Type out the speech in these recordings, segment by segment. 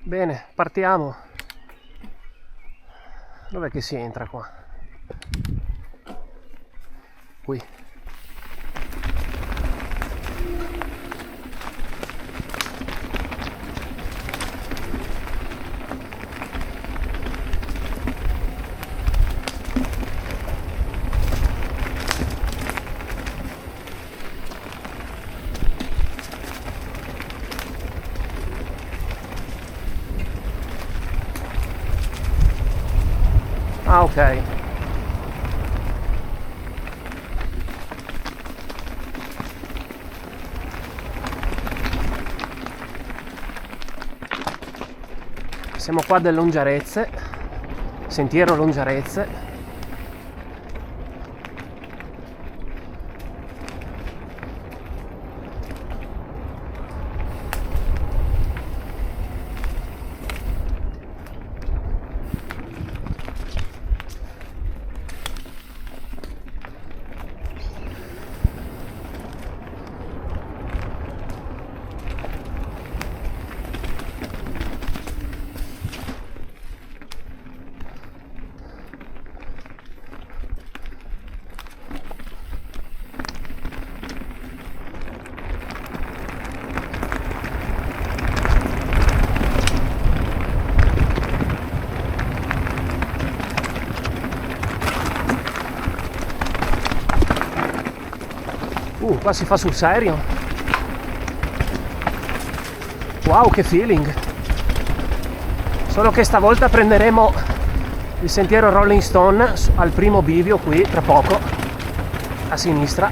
Bene, partiamo. Dov'è che si entra qua? Qui. Ah, ok. Siamo qua del Longiarezze, sentiero Longiarezze. Qua si fa sul serio. Wow, che feeling. Solo che stavolta prenderemo il sentiero Rolling Stone al primo bivio qui, tra poco, a sinistra.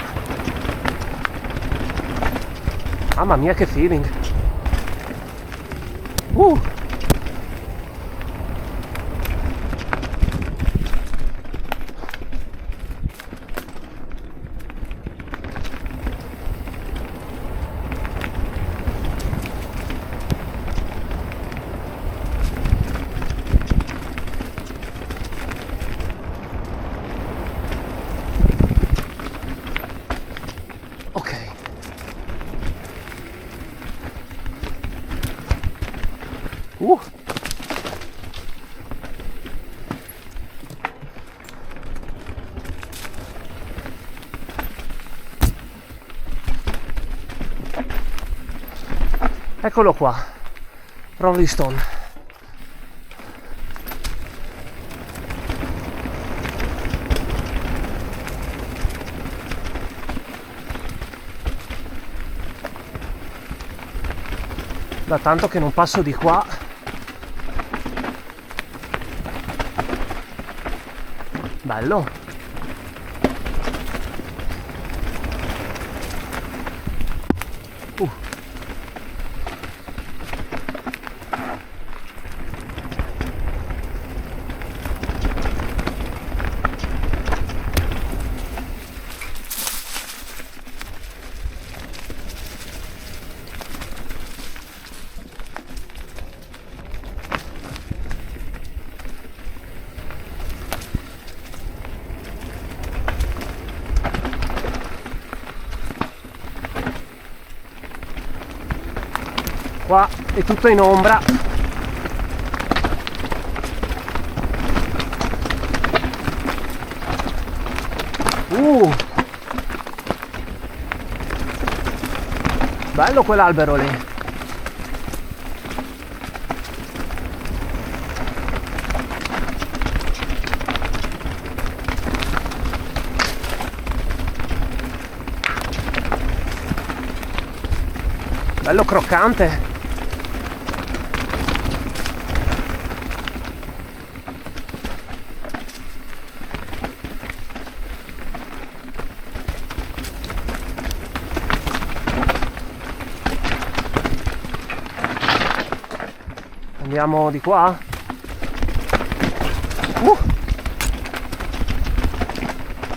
Mamma mia, che feeling. Ok. Eccolo qua, Rolling Stone. Da tanto che non passo di qua. Bello. Qua è tutto in ombra. Bello quell'albero lì. Bello croccante. Andiamo di qua?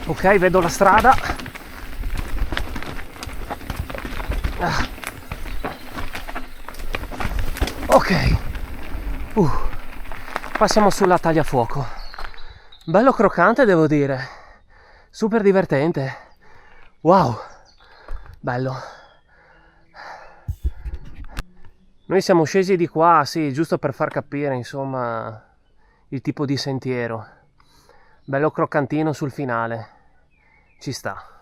Ok, vedo la strada. Ok. Passiamo sulla tagliafuoco. Bello croccante, devo dire. Super divertente. Wow. Bello. Noi siamo scesi di qua, sì, giusto per far capire, insomma, il tipo di sentiero. Bello croccantino sul finale. Ci sta.